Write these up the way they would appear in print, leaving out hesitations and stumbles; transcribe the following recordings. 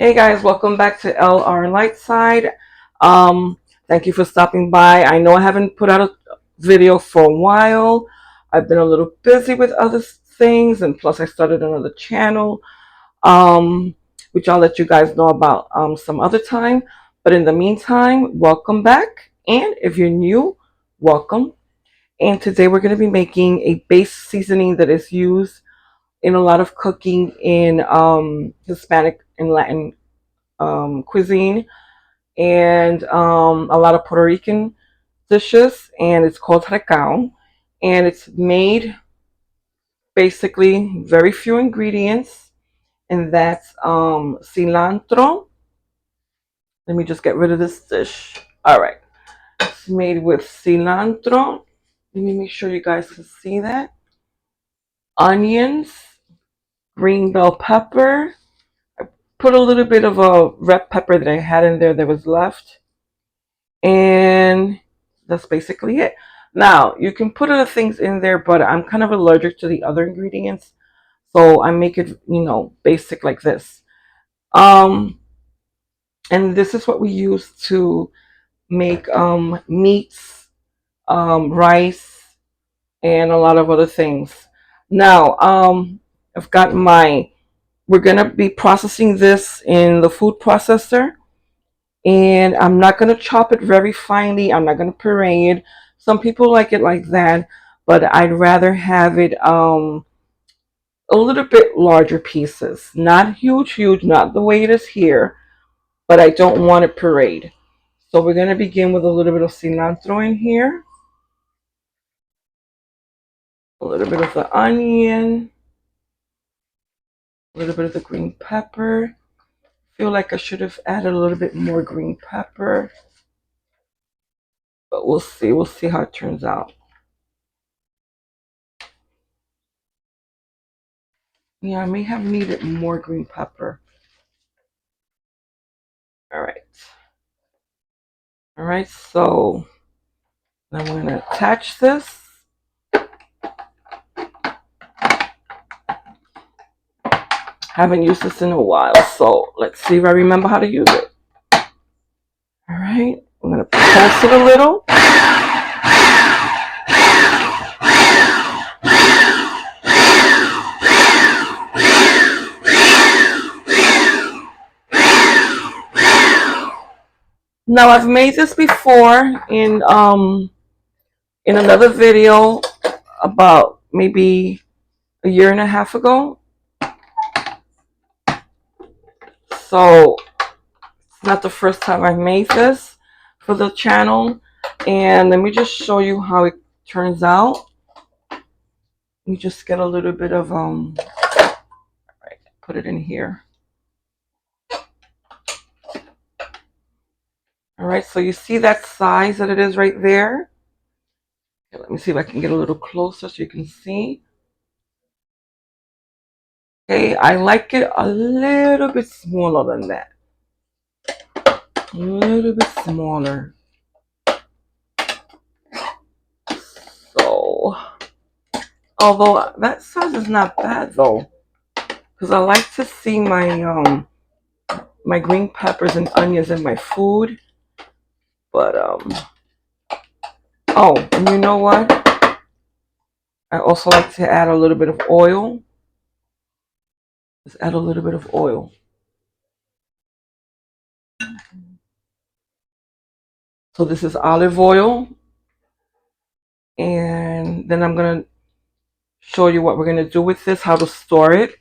Hey guys, welcome back to LR Lightside. Um, Thank you for stopping by. I know I haven't put out a video for a while. I've been a little busy with other things, and plus I started another channel, which I'll let you guys know about some other time. But in the meantime, welcome back. And if you're new, welcome. And today we're going to be making a base seasoning that is used in a lot of cooking in Hispanic and Latin cuisine and a lot of Puerto Rican dishes, and it's called Recao. And it's made basically very few ingredients, and that's cilantro. Let me just get rid of this dish. All right, it's made with cilantro. Let me make sure you guys can see that. Onions, green bell pepper. Put a little bit of a red pepper that I had in there that was left, and that's basically it. Now you can put other things in there, but I'm kind of allergic to the other ingredients, so I make it, basic like this. um and this is what we use to make meats, rice, and a lot of other things. Now I've got my we're gonna be processing this in the food processor, and I'm not going to chop it very finely. I'm not going to puree it. Some people like it like that, but I'd rather have it a little bit larger pieces. Not huge, huge, not the way it is here, but I don't want it pureed. So we're going to begin with a little bit of cilantro in here, a little bit of the onion, a little bit of the green pepper. Feel like I should have added a little bit more green pepper, but we'll see. We'll see how it turns out. Yeah, I may have needed more green pepper. All right. All right, so I'm going to attach this. Haven't used this in a while, so let's see if I remember how to use it. All right, I'm going to press it a little. Now I've made this before in another video about maybe a year and a half ago. So it's not the first time I've made this for the channel. And let me just show you how it turns out. You just get a little bit of right, put it in here. All right, so you see that size that it is right there. Okay, let me see if I can get a little closer so you can see. Okay, I like it a little bit smaller than that. A little bit smaller. So, although that size is not bad though, because I like to see my my green peppers and onions in my food. But oh, and you know what? I also like to add a little bit of oil. Let's add a little bit of oil. So this is olive oil, and then I'm gonna show you what we're gonna do with this, how to store it.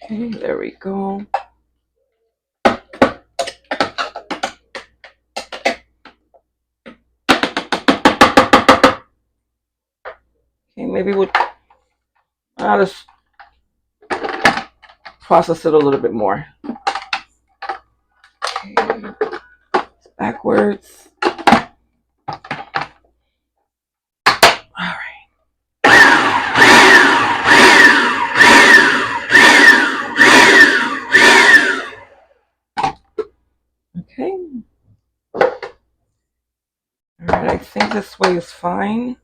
Okay, there we go. Okay, maybe I'll just process it a little bit more. Okay, it's backwards. All right. Okay. All right, I think this way is fine.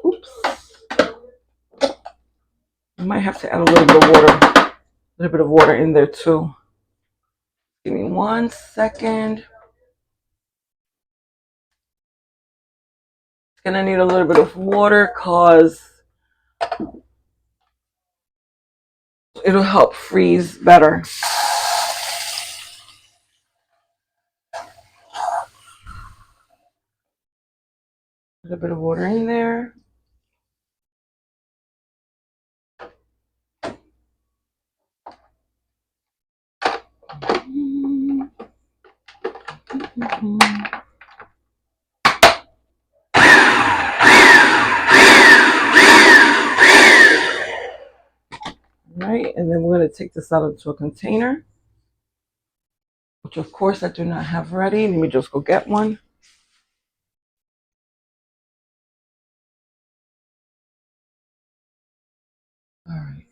Oops. I might have to add a little bit of water. A little bit of water in there too. Give me 1 second. It's gonna need a little bit of water because it'll help freeze better. A little bit of water in there. Right, and then we're going to take this out into a container, which of course I do not have ready. Let me just go get one. All right.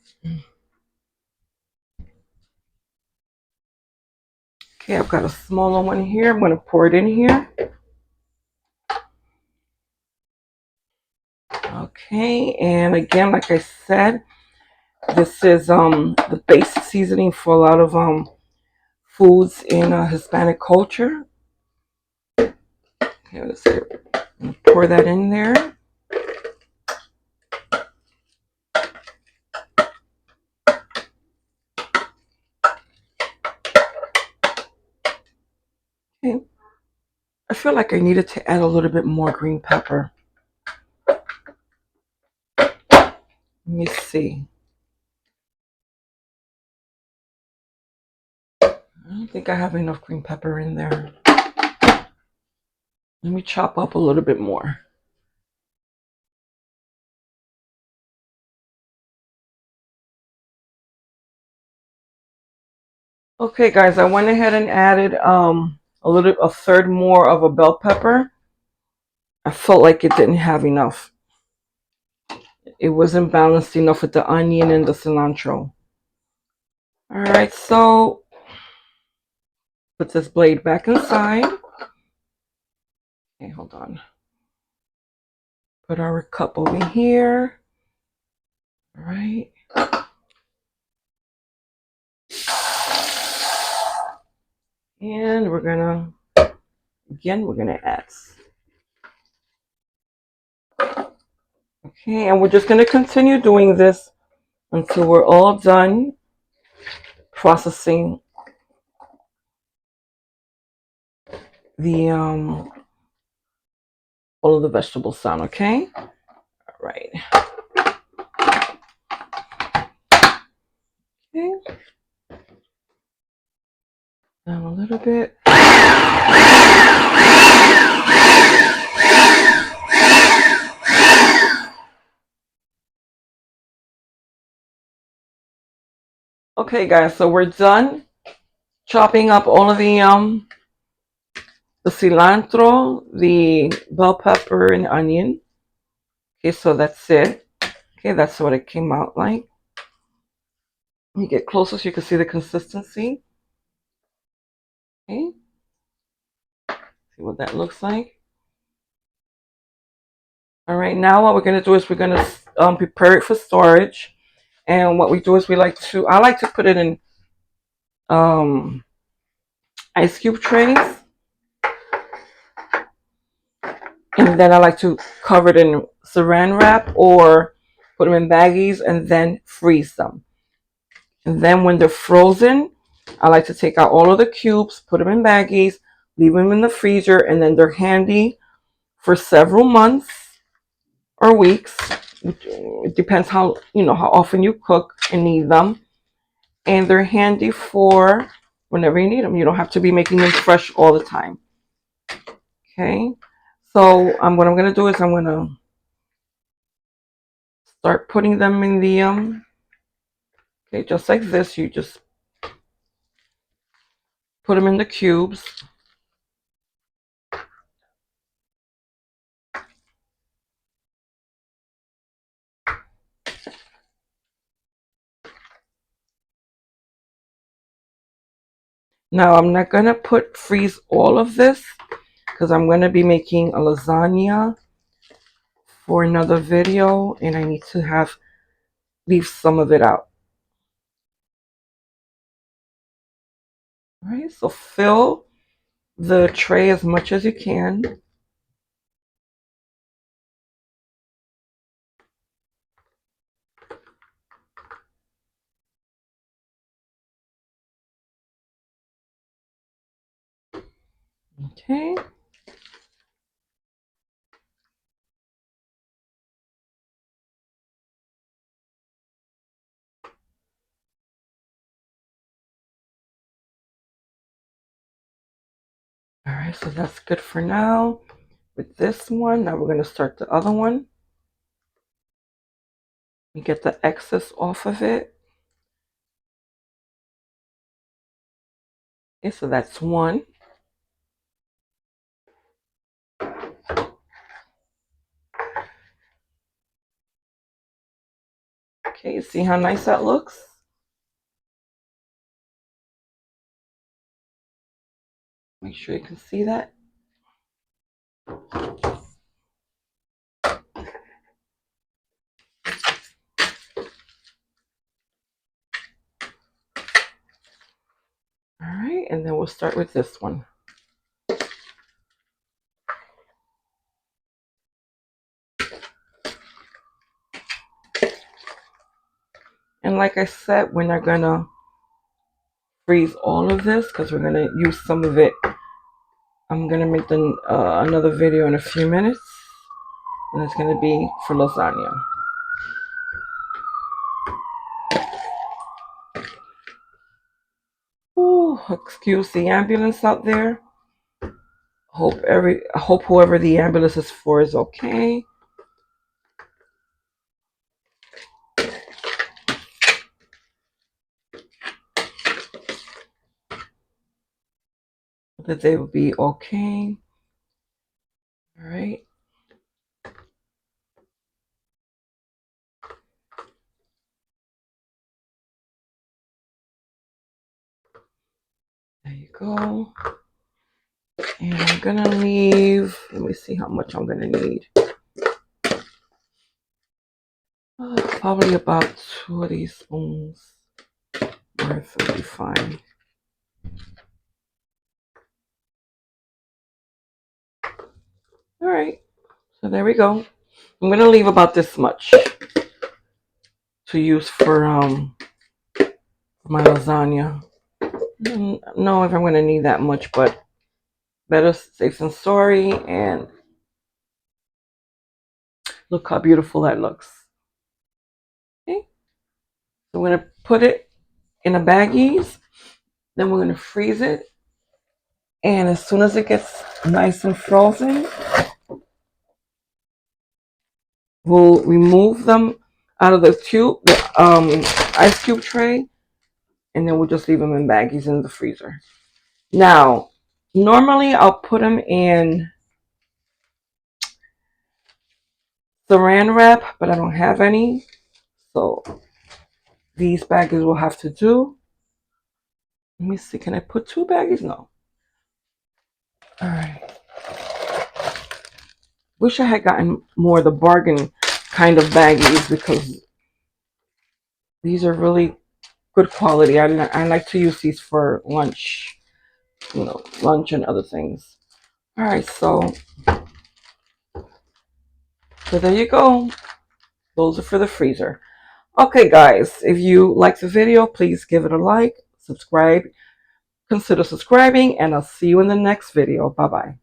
Okay, I've got a smaller one here. I'm going to pour it in here. Okay, and again, like I said, this is the basic seasoning for a lot of foods in Hispanic culture. Okay, let's see. Pour that in there. Okay. I feel like I needed to add a little bit more green pepper. Let me see. I don't think I have enough green pepper in there. Let me chop up a little bit more. Okay, guys, I went ahead and added a third more of a bell pepper. I felt like it didn't have enough. It wasn't balanced enough with the onion and the cilantro. All right, so put this blade back inside. Okay, hold on. Put our cup over here. All right. And we're gonna add. Okay, and we're just gonna continue doing this until we're all done processing the all of the vegetables down. Okay. All right. Okay. Down a little bit. Okay, guys, so we're done chopping up all of the cilantro, the bell pepper, and onion. Okay, so that's it. Okay, that's what it came out like. Let me get closer so you can see the consistency. Okay, see what that looks like. All right, now what we're gonna do is we're gonna prepare it for storage. And what we do is I like to put it in ice cube trays, and then I like to cover it in saran wrap or put them in baggies and then freeze them. And then when they're frozen, I like to take out all of the cubes, put them in baggies, leave them in the freezer, and then they're handy for several months or weeks. It depends how often you cook and need them. And they're handy for whenever you need them. You don't have to be making them fresh all the time. Okay, so what I'm gonna do is I'm gonna start putting them in the okay, just like this. You just put them in the cubes. Now I'm not gonna freeze all of this because I'm gonna be making a lasagna for another video, and I need to leave some of it out. All right, so fill the tray as much as you can. Okay. All right, so that's good for now. With this one, now we're going to start the other one. We get the excess off of it. Okay, so that's one. Okay, you see how nice that looks? Make sure you can see that. All right, and then we'll start with this one. And like I said, we're not gonna freeze all of this because we're gonna use some of it. I'm gonna make another video in a few minutes, and it's gonna be for lasagna. Ooh, excuse the ambulance out there. I hope whoever the ambulance is for is okay. That they will be okay. All right. There you go. And I'm gonna leave, let me see how much I'm gonna need. Probably about 2 of these spoons worth will be fine. All right, so there we go. I'm gonna leave about this much to use for my lasagna. I don't know if I'm gonna need that much, but better safe than sorry. And look how beautiful that looks. Okay, so we're gonna put it in a baggies. Then we're gonna freeze it. And as soon as it gets nice and frozen, we'll remove them out of the ice cube tray, and then we'll just leave them in baggies in the freezer. Now, normally I'll put them in saran wrap, but I don't have any, so these baggies will have to do. Let me see, can I put 2 baggies? No. All right. Wish I had gotten more of the bargain kind of baggies because these are really good quality. I like to use these for lunch, lunch and other things. All right, so there you go. Those are for the freezer. Okay, guys, if you like the video, please give it a like, subscribe, consider subscribing, and I'll see you in the next video. Bye-bye.